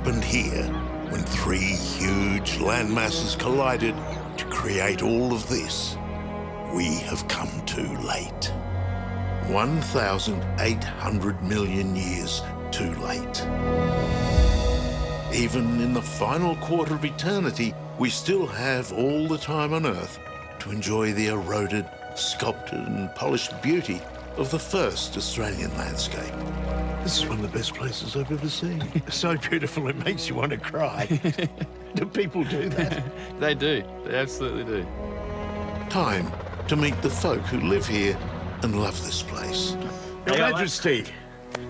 happened here when three huge land masses collided to create all of this, we have come too late. 1,800 million years too late. Even in the final quarter of eternity, we still have all the time on Earth to enjoy the eroded, sculpted and polished beauty of the first Australian landscape. This is one of the best places I've ever seen. It's so beautiful it makes you want to cry. Do people do that? They do. They absolutely do. Time to meet the folk who live here and love this place. Your Majesty,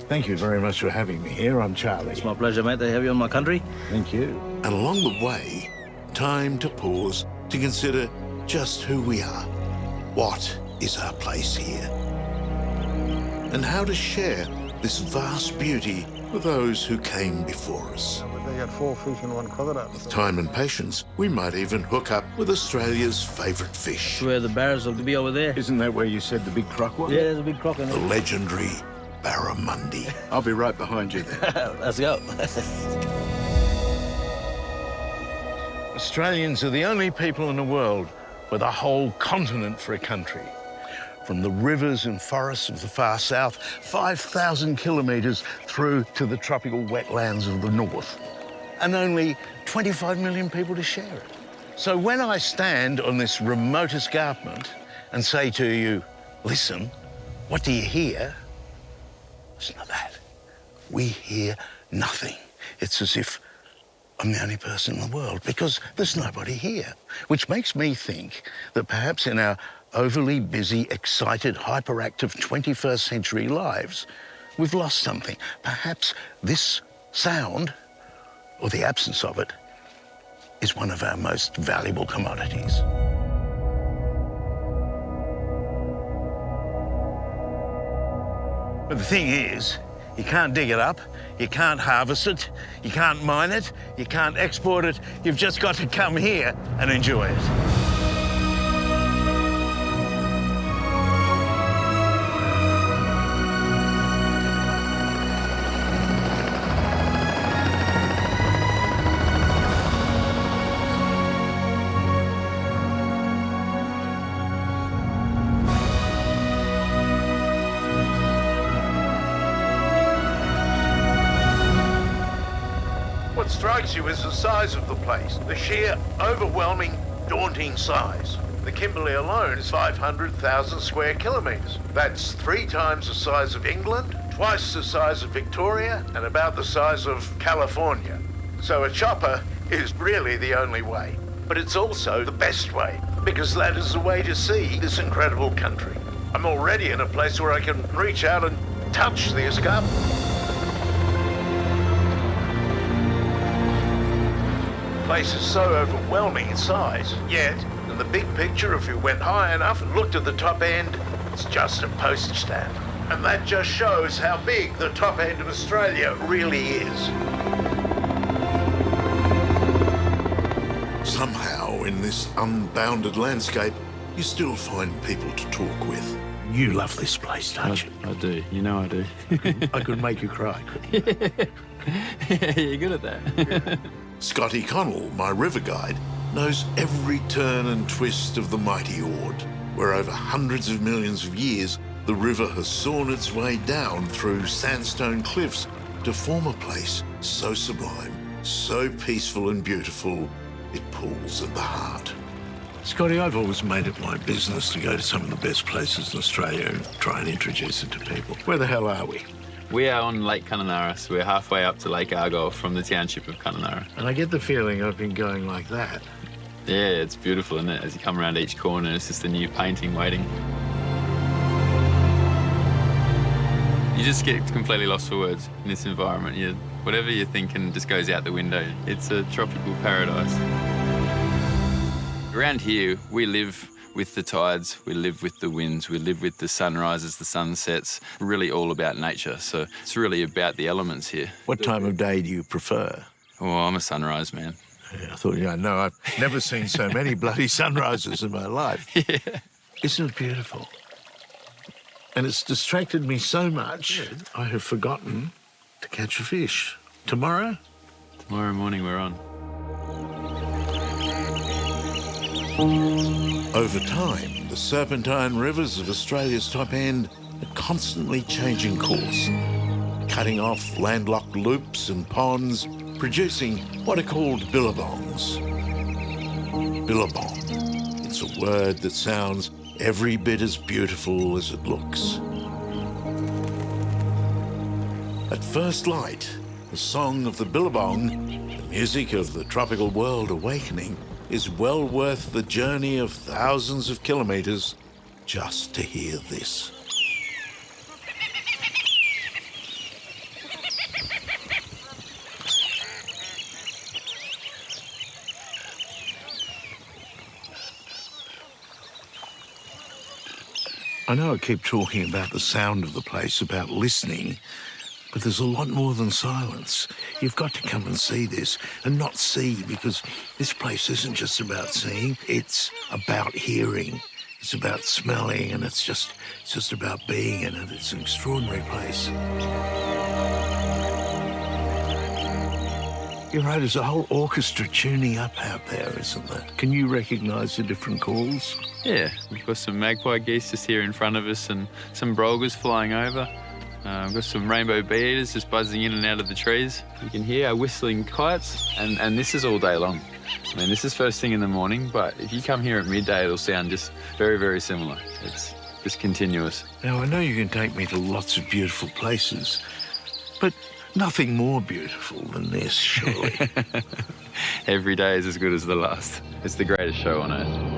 thank you very much for having me here. I'm Charlie. It's my pleasure, mate, to have you on my country. Thank you. And along the way, time to pause to consider just who we are. What is our place here? And how to share this vast beauty with those who came before us. They got 4 fish and 1 crocodile. With time and patience, we might even hook up with Australia's favourite fish. Where the barras will be over there. Isn't that where you said the big croc was? Yeah, there's a big croc in The there. legendary Barramundi. I'll be right behind you then. Let's go. Australians are the only people in the world with a whole continent for a country. From the rivers and forests of the far south, 5,000 kilometres through to the tropical wetlands of the north. And only 25 million people to share it. So when I stand on this remote escarpment and say to you, listen, what do you hear? It's not that. We hear nothing. It's as if I'm the only person in the world because there's nobody here, which makes me think that perhaps in our overly busy, excited, hyperactive 21st century lives, we've lost something. Perhaps this sound, or the absence of it, is one of our most valuable commodities. But the thing is, you can't dig it up, you can't harvest it, you can't mine it, you can't export it. You've just got to come here and enjoy it. What strikes you is the size of the place, the sheer, overwhelming, daunting size. The Kimberley alone is 500,000 square kilometres. That's 3 times the size of England, twice the size of Victoria, and about the size of California. So a chopper is really the only way. But it's also the best way, because that is the way to see this incredible country. I'm already in a place where I can reach out and touch the escarpment. The place is so overwhelming in size, yet, in the big picture, if you went high enough and looked at the top end, it's just a postage stamp. And that just shows how big the top end of Australia really is. Somehow, in this unbounded landscape, you still find people to talk with. You love this place, don't you? I do. You know I do. I could make you cry, couldn't I? Yeah, you're good at that. Scotty Connell, my river guide, knows every turn and twist of the mighty Ord, where over hundreds of millions of years, the river has sawn its way down through sandstone cliffs to form a place so sublime, so peaceful and beautiful, it pulls at the heart. Scotty, I've always made it my business to go to some of the best places in Australia and try and introduce it to people. Where the hell are we? We are on Lake Kununurra, so we're halfway up to Lake Argyle from the township of Kununurra. And I get the feeling I've been going like that. Yeah, it's beautiful, isn't it? As you come around each corner, it's just a new painting waiting. You just get completely lost for words in this environment. Whatever you're thinking just goes out the window. It's a tropical paradise. Around here, we live with the tides, we live with the winds, we live with the sunrises, the sunsets. Really all about nature, so it's really about the elements here. What time of day do you prefer? Oh, I'm a sunrise man. Yeah, I thought, no, I've never seen so many bloody sunrises in my life. Yeah. Isn't it beautiful? And it's distracted me so much, I have forgotten to catch a fish. Tomorrow, Tomorrow morning we're on. Over time, the serpentine rivers of Australia's top end are constantly changing course, cutting off landlocked loops and ponds, producing what are called billabongs. Billabong. It's a word that sounds every bit as beautiful as it looks. At first light, the song of the billabong, the music of the tropical world awakening, is well worth the journey of thousands of kilometres just to hear this. I know I keep talking about the sound of the place, about listening, but there's a lot more than silence. You've got to come and see this, and not see, because this place isn't just about seeing, it's about hearing, it's about smelling, and it's just about being in it. It's an extraordinary place. You're right, there's a whole orchestra tuning up out there, isn't there? Can you recognise the different calls? Yeah, we've got some magpie geese just here in front of us and some brolgas flying over. We've got some rainbow bee-eaters just buzzing in and out of the trees. You can hear our whistling kites, and this is all day long. I mean, this is first thing in the morning, but if you come here at midday, it'll sound just very, very similar. It's just continuous. Now, I know you can take me to lots of beautiful places, but nothing more beautiful than this, surely. Every day is as good as the last. It's the greatest show on earth.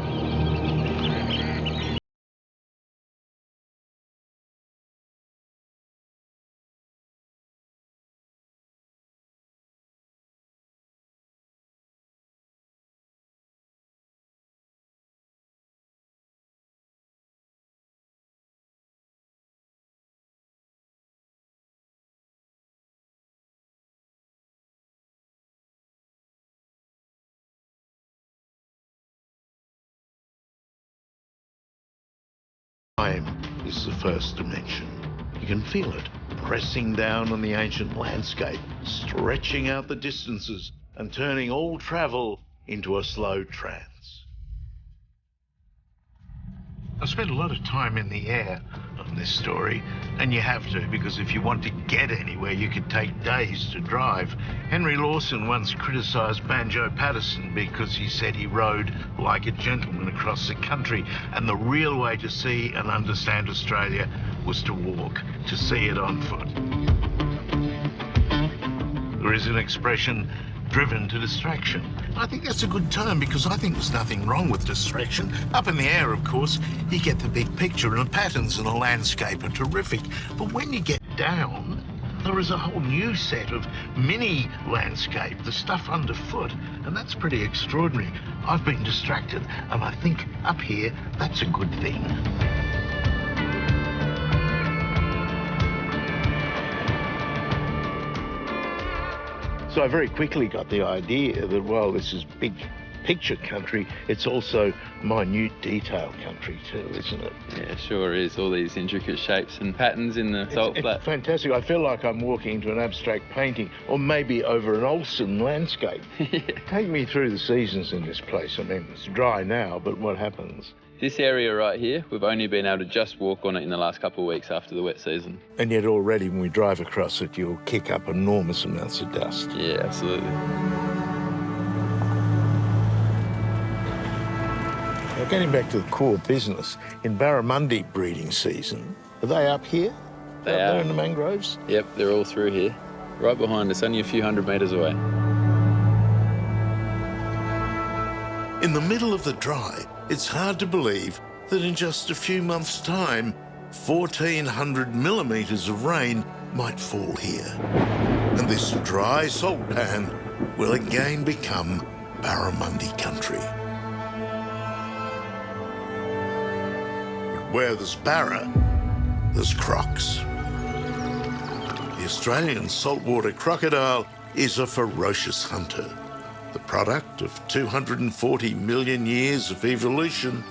Time is the first dimension. You can feel it pressing down on the ancient landscape, stretching out the distances and turning all travel into a slow trance. I spent a lot of time in the air on this story, and you have to, because if you want to get anywhere, you could take days to drive. Henry Lawson once criticised Banjo Paterson because he said he rode like a gentleman across the country, and the real way to see and understand Australia was to walk, to see it on foot. There is an expression, driven to distraction. I think that's a good term, because I think there's nothing wrong with distraction. Up in the air, of course, you get the big picture, and the patterns in a landscape are terrific. But when you get down, there is a whole new set of mini landscape, the stuff underfoot, and that's pretty extraordinary. I've been distracted, and I think up here, that's a good thing. So I very quickly got the idea that, while this is big picture country, it's also minute detail country too, isn't it? Yeah, sure is. All these intricate shapes and patterns in the salt flat. It's fantastic. I feel like I'm walking into an abstract painting, or maybe over an Olsen landscape. Yeah. Take me through the seasons in this place. I mean, it's dry now, but what happens? This area right here, we've only been able to just walk on it in the last couple of weeks after the wet season. And yet already when we drive across it, you'll kick up enormous amounts of dust. Yeah, absolutely. Now, getting back to the core business, in Barramundi breeding season, are they up here? They up are. there in the mangroves? Yep, they're all through here. Right behind us, only a few hundred metres away. In the middle of the dry, it's hard to believe that in just a few months' time, 1,400 millimetres of rain might fall here. And this dry salt pan will again become Barramundi Country. But where there's Barra, there's crocs. The Australian saltwater crocodile is a ferocious hunter. The product of 240 million years of evolution,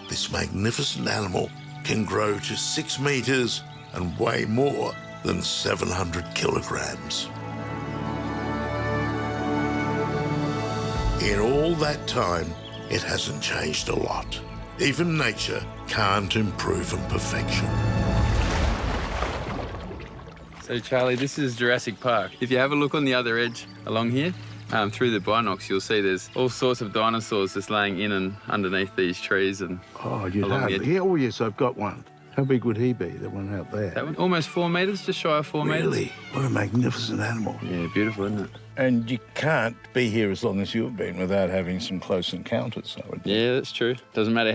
this magnificent animal can grow to 6 metres and weigh more than 700 kilograms. In all that time, it hasn't changed a lot. Even nature can't improve on perfection. So, Charlie, this is Jurassic Park. If you have a look on the other edge along here, through the binocs, you'll see there's all sorts of dinosaurs just laying in and underneath these trees and Oh, you'd along the hardly. edge. Yeah, oh, yes, I've got one. How big would he be, the one out there? That one, almost 4 metres, just shy of 4 metres. Really? What a magnificent animal. Yeah, beautiful, isn't it? And you can't be here as long as you've been without having some close encounters, I would think. Yeah, that's true. Doesn't matter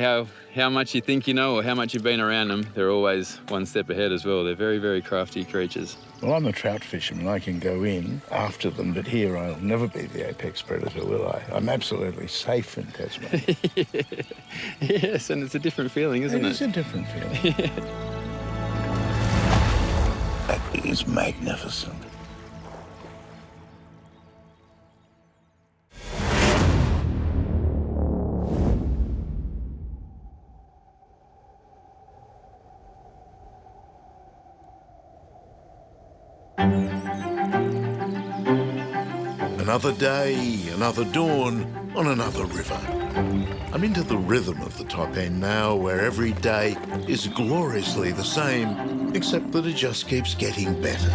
how much you think you know or how much you've been around them, they're always one step ahead as well. They're very, very crafty creatures. Well, I'm a trout fisherman. I can go in after them, but here I'll never be the apex predator, will I? I'm absolutely safe in Tasmania. Yes, and it's a different feeling, isn't it? It is a different feeling. That is magnificent. Another day, another dawn on another river. I'm into the rhythm of the top end now, where every day is gloriously the same, except that it just keeps getting better.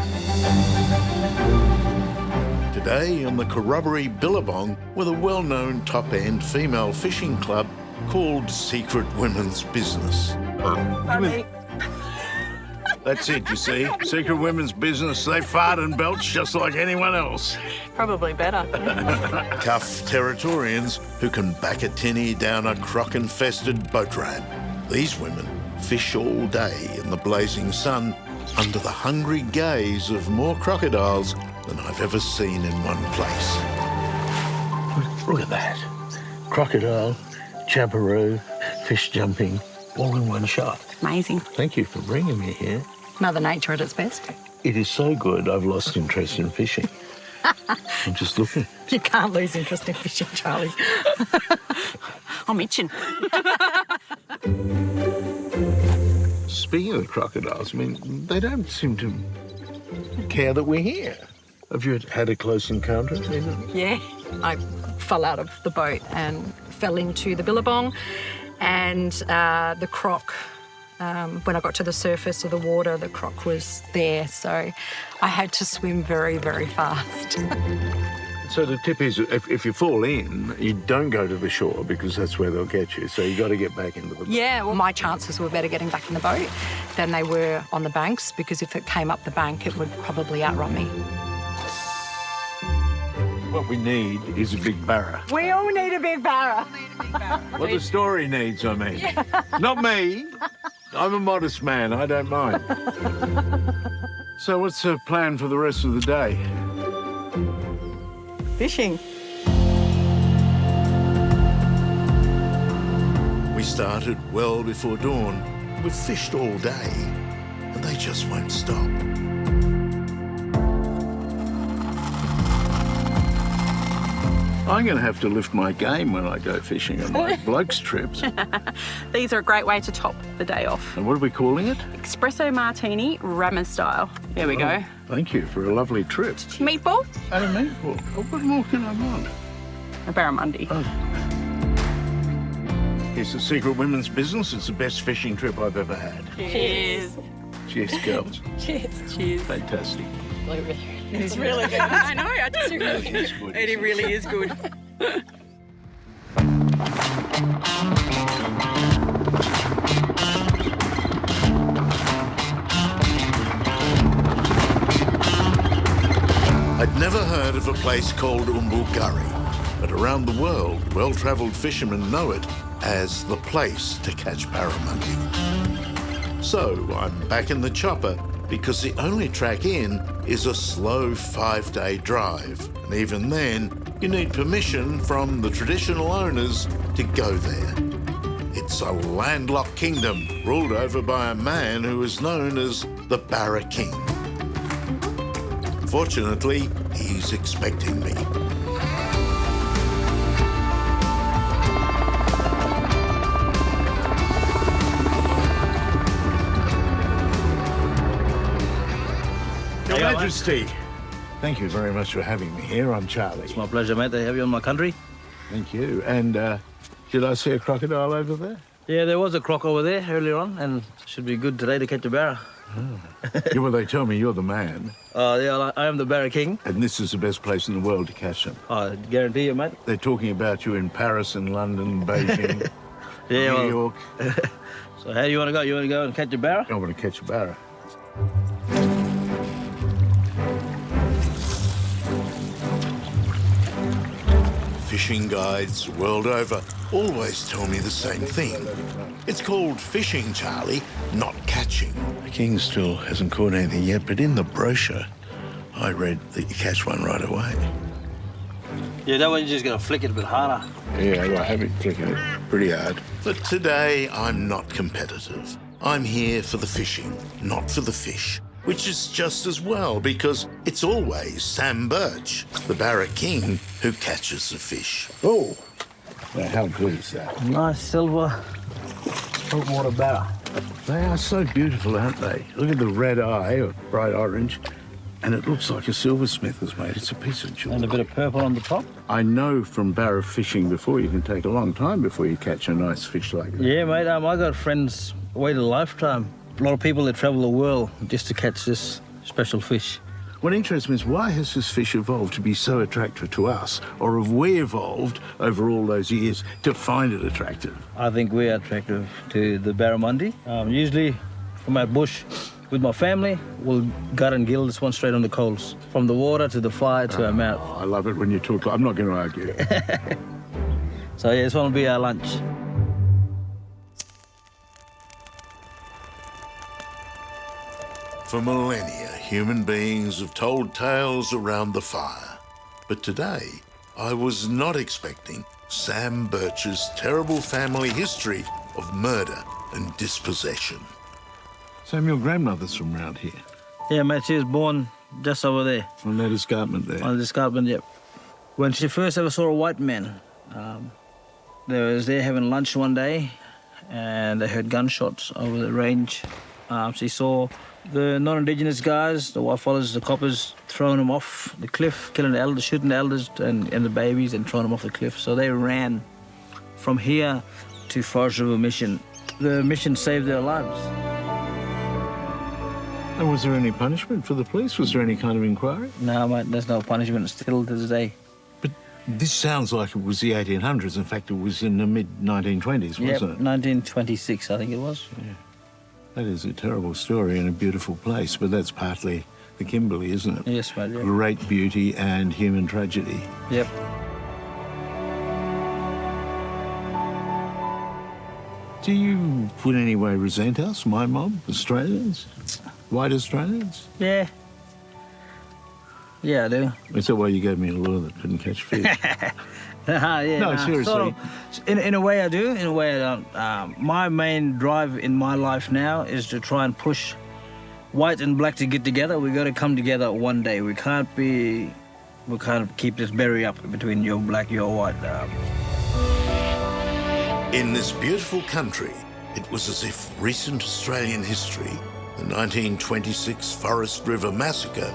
Today on the Corroboree Billabong with a well-known top-end female fishing club called Secret Women's Business. That's it, you see. Secret women's business, they fart and belch just like anyone else. Probably better. Tough Territorians who can back a tinny down a croc-infested boat ramp. These women fish all day in the blazing sun under the hungry gaze of more crocodiles than I've ever seen in one place. Look at that. Crocodile, jabberoo, fish jumping, all in one shot. Amazing. Thank you for bringing me here. Mother Nature at its best. It is so good, I've lost interest in fishing. I'm just looking. You can't lose interest in fishing, Charlie. I'm itching. Speaking of the crocodiles, I mean, they don't seem to care that we're here. Have you had a close encounter? Yeah. I fell out of the boat and fell into the billabong, and the croc, when I got to the surface of the water, the croc was there, so I had to swim very, very fast. So the tip is, if you fall in, you don't go to the shore because that's where they'll get you. So you got to get back into the boat. Yeah, well, my chances were better getting back in the boat than they were on the banks, because if it came up the bank, it would probably outrun me. What we need is a big barra. We all need a big barra. What the story needs, I mean. Not me. I'm a modest man, I don't mind. So what's the plan for the rest of the day? Fishing. We started well before dawn. We've fished all day, and they just won't stop. I'm going to have to lift my game when I go fishing on my blokes trips. These are a great way to top the day off. And what are we calling it? Espresso martini, Rammer style. There we go. Thank you for a lovely trip. Meatball, And a meatball. Oh, what more can I want? a barramundi. It's a Secret Women's Business. It's the best fishing trip I've ever had. Cheers. Cheers, girls. Cheers. Cheers. Fantastic. It's really good. I know, I just It's good. It really is good. I'd never heard of a place called Umbulgari, but around the world, well-travelled fishermen know it as the place to catch barramundi. So I'm back in the chopper because the only track in is a slow 5-day drive. And even then, you need permission from the traditional owners to go there. It's a landlocked kingdom ruled over by a man who is known as the Barra King. Fortunately, he's expecting me. Your Majesty, thank you very much for having me here. I'm Charlie. It's my pleasure, mate, to have you on my country. Thank you. And did I see a crocodile over there? Yeah, there was a croc over there earlier on, and should be good today to catch a barra. Yeah, well, they tell me you're the man, Yeah, I am the Barra King. and this is the best place in the world to catch them. I guarantee you, mate. They're talking about you in Paris and London, Beijing, Yeah, New well, York. so how do you want to go? You want to go and catch a barra? I want to catch a barra. Fishing guides world over always tell me the same thing. It's called fishing, Charlie, not catching. The king still hasn't caught anything yet, but in the brochure, I read that you catch one right away. Yeah, that one you're just going to flick it a bit harder. Yeah, I have it flicking it pretty hard. But today I'm not competitive. I'm here for the fishing, not for the fish. Which is just as well, because it's always Sam Birch, the Barra King, who catches the fish. Oh, now how good is that? Nice silver saltwater barra. They are so beautiful, aren't they? Look at the red eye, or bright orange, and it looks like a silversmith has made it. It's a piece of jewelry. And a bit of purple on the top. I know from barra fishing before, you can take a long time before you catch a nice fish like that. Yeah, mate, I got friends wait a lifetime. A lot of people that travel the world just to catch this special fish. What interests me is why has this fish evolved to be so attractive to us, or have we evolved over all those years to find it attractive? I think we are attractive to the barramundi. Usually from our bush with my family, we'll gut and gill this one straight on the coals. From the water to the fire to our mouth. I love it when you talk. I'm not going to argue. So yeah, this one will be our lunch. For millennia, human beings have told tales around the fire. But today, I was not expecting Sam Birch's terrible family history of murder and dispossession. Sam, your grandmother's from round here, Yeah, mate, she was born just over there, on that escarpment there. on the escarpment, yep. When she first ever saw a white man, they was there having lunch one day, and they heard gunshots over the range. She saw the non-Indigenous guys, the white fellas, the coppers, throwing them off the cliff, killing the elders, shooting the elders and the babies and throwing them off the cliff. So they ran from here to Forest River Mission. The mission saved their lives. And was there any punishment for the police? Was there any kind of inquiry? No, mate, there's no punishment still to this day. But this sounds like it was the 1800s. In fact, it was in the mid-1920s, wasn't Yep, it? 1926, I think it was. Yeah. That is a terrible story and a beautiful place, but that's partly the Kimberley, isn't it? Yes, mate, yeah. Great beauty and human tragedy. Yep. Do you in any way resent us, my mob, Australians? White Australians? Yeah. Yeah, I do. Is that why you gave me a lure that couldn't catch fish? Yeah, No, seriously. Sort of. In a way I do, in a way I don't. My main drive in my life now is to try and push white and black to get together. We got to come together one day. We can't keep this barrier up between you're black, you're white. In this beautiful country, it was as if recent Australian history, the 1926 Forest River Massacre,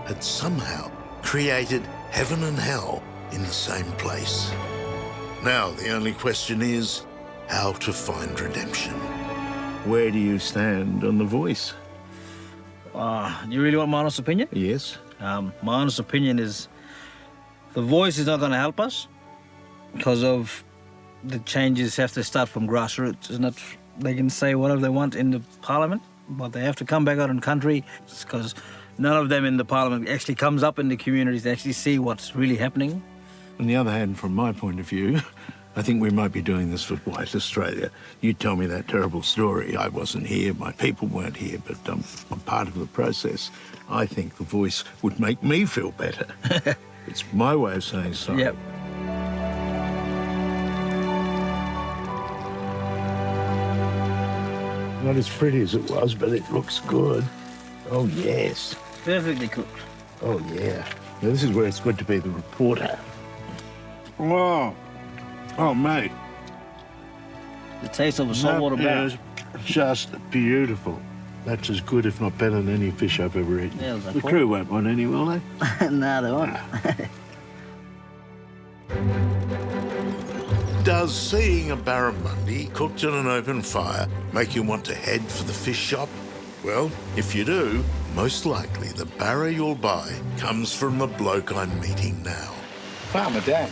had somehow created heaven and hell in the same place. Now, the only question is how to find redemption. Where do you stand on The Voice? You really want my honest opinion? Yes. My honest opinion is the voice is not going to help us because of the changes have to start from grassroots. It's not, they can say whatever they want in the parliament, but they have to come back out in country because none of them in the parliament actually comes up in the communities to actually see what's really happening. On the other hand, from my point of view, I think we might be doing this for white Australia. You tell me that terrible story. I wasn't here, my people weren't here, but I'm part of the process. I think The Voice would make me feel better. It's my way of saying sorry. Yep. Not as pretty as it was, but it looks good. Oh, yes. Perfectly cooked. Oh, yeah. Now, this is where it's good to be the reporter. Oh, mate. The taste of a saltwater barra. That is just beautiful. That's as good, if not better, than any fish I've ever eaten. Yeah, was that The cool? crew won't want any, will they? No, they won't. Does seeing a barramundi cooked in an open fire make you want to head for the fish shop? Well, if you do, most likely the barra you'll buy comes from the bloke I'm meeting now. Farmer Dan.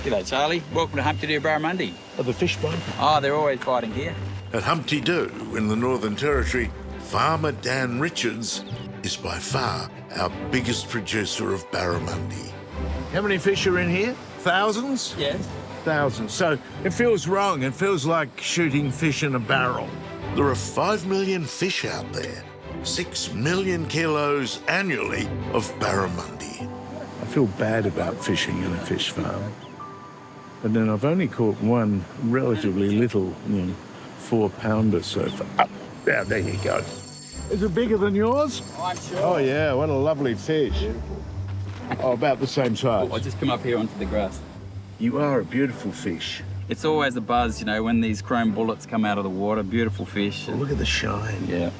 G'day, Charlie. Welcome to Humpty Doo Barramundi. Are the fish biting? Oh, they're always biting here. At Humpty Doo in the Northern Territory, Farmer Dan Richards is by far our biggest producer of barramundi. How many fish are in here? Thousands? Yes. Thousands. So it feels wrong. It feels like shooting fish in a barrel. There are 5 million fish out there, 6 million kilos annually of barramundi. I feel bad about fishing in a fish farm. But then I've only caught one relatively little, 4-pounder so far. Oh, yeah, there you go. Is it bigger than yours? Oh, I'm sure. Oh, yeah, what a lovely fish. Oh, about the same size. I'll just come up here onto the grass. You are a beautiful fish. It's always a buzz, when these chrome bullets come out of the water. Beautiful fish. Oh, look at the shine. Yeah.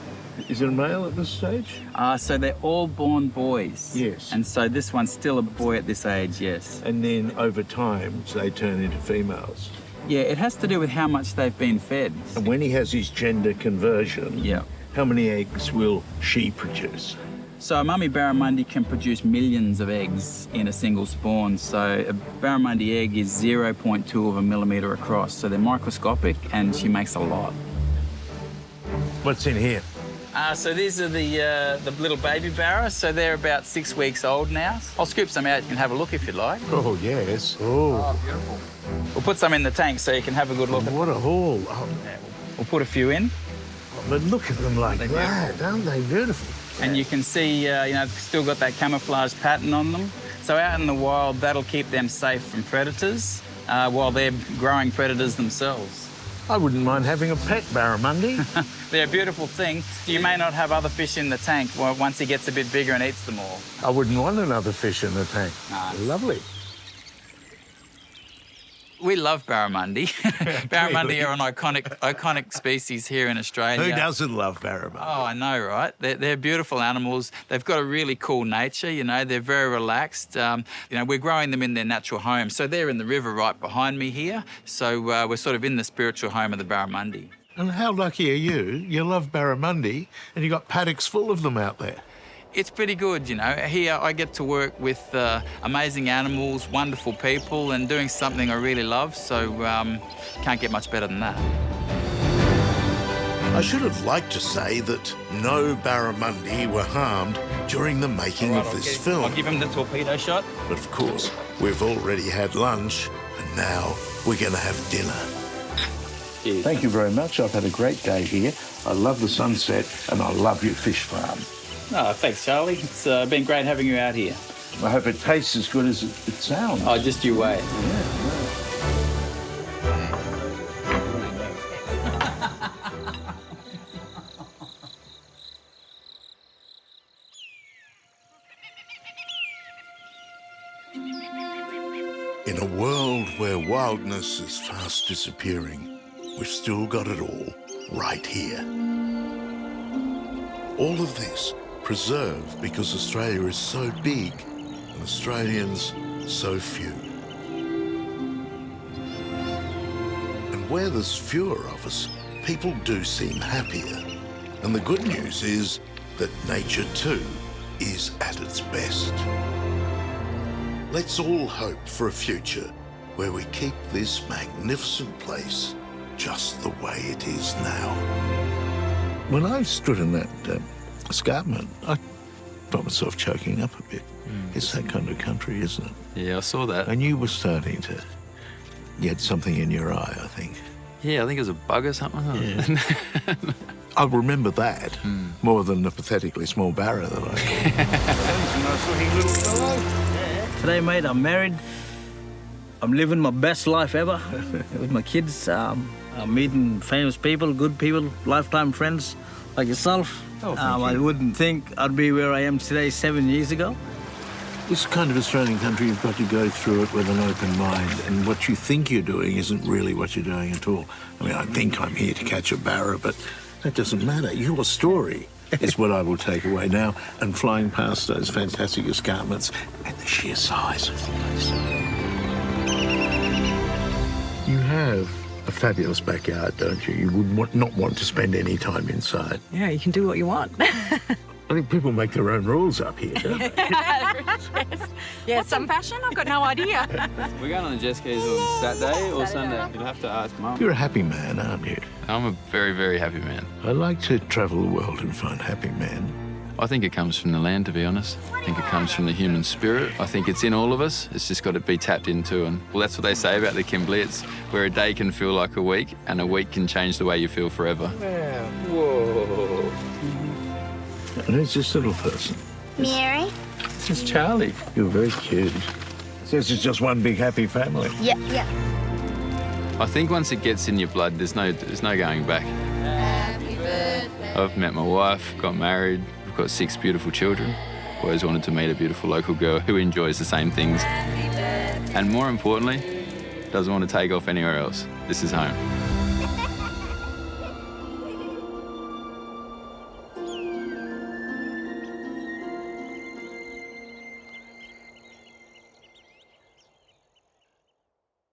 Is it a male at this stage? So they're all born boys. Yes. And so this one's still a boy at this age, yes. And then over time, they turn into females. Yeah, it has to do with how much they've been fed. And when he has his gender conversion, Yeah. how many eggs will she produce? So a mummy barramundi can produce millions of eggs in a single spawn. So a barramundi egg is 0.2 of a millimetre across. So they're microscopic, and she makes a lot. What's in here? So these are the little baby barras. So they're about 6 weeks old now. I'll scoop some out. You can have a look if you'd like. Oh, yes. Oh, Beautiful. We'll put some in the tank so you can have a good look. what a haul. Oh, We'll put a few in. but look at them like that. Aren't they beautiful? And you can see, still got that camouflage pattern on them. So out in the wild, that'll keep them safe from predators while they're growing predators themselves. I wouldn't mind having a pet barramundi. They're a beautiful thing. You may not have other fish in the tank once he gets a bit bigger and eats them all. I wouldn't want another fish in the tank. Nah. Lovely. We love barramundi. Barramundi are an iconic species here in Australia. Who doesn't love barramundi? Oh, I know, right? They're beautiful animals. They've got a really cool nature, They're very relaxed. We're growing them in their natural home. So they're in the river right behind me here. So we're sort of in the spiritual home of the barramundi. And how lucky are you? You love barramundi and you got paddocks full of them out there. It's pretty good, Here I get to work with amazing animals, wonderful people, and doing something I really love. So can't get much better than that. I should have liked to say that no barramundi were harmed during the making of this film. I'll give him the torpedo shot. But of course, we've already had lunch, and now we're going to have dinner. Cheers. Thank you very much. I've had a great day here. I love the sunset and I love your fish farm. Oh, thanks, Charlie. It's been great having you out here. I hope it tastes as good as it sounds. Oh, just you wait. In a world where wildness is fast disappearing, we've still got it all right here. All of this preserved because Australia is so big and Australians so few. And where there's fewer of us, people do seem happier. And the good news is that nature too is at its best. Let's all hope for a future where we keep this magnificent place just the way it is now. When I stood in that escarpment, I felt myself choking up a bit. It's that kind of country, isn't it? Yeah, I saw that. And you were starting to get something in your eye, I think. Yeah, I think it was a bug or something. Yeah. I'll remember that more than the pathetically small barra that I caught. Today, mate, I'm married. I'm living my best life ever with my kids. I'm meeting famous people, good people, lifetime friends like yourself. Oh, thank you. I wouldn't think I'd be where I am today 7 years ago. This kind of Australian country, you've got to go through it with an open mind, and what you think you're doing isn't really what you're doing at all. I mean, I think I'm here to catch a barra, but that doesn't matter. Your story is what I will take away now, and flying past those fantastic escarpments and the sheer size of the place. You have fabulous backyard, don't you? You would not want to spend any time inside. Yeah, you can do what you want. I think people make their own rules up here, don't they? Yeah, some fashion? I've got no idea. We're going on the jet skis on Saturday or Sunday. You'll have to ask Mum. You're a happy man, aren't you? I'm a very, very happy man. I like to travel the world and find happy men. I think it comes from the land, to be honest. I think it comes from the human spirit. I think it's in all of us. It's just got to be tapped into. And well, that's what they say about the Kimberley. It's where a day can feel like a week, and a week can change the way you feel forever. Whoa. And who's this little person? Mary? This is Charlie. You're very cute. So this is just one big happy family. Yep, yep. I think once it gets in your blood, there's no going back. Happy birthday. I've met my wife, got married, we've got 6 beautiful children. Always wanted to meet a beautiful local girl who enjoys the same things. And more importantly, doesn't want to take off anywhere else. This is home.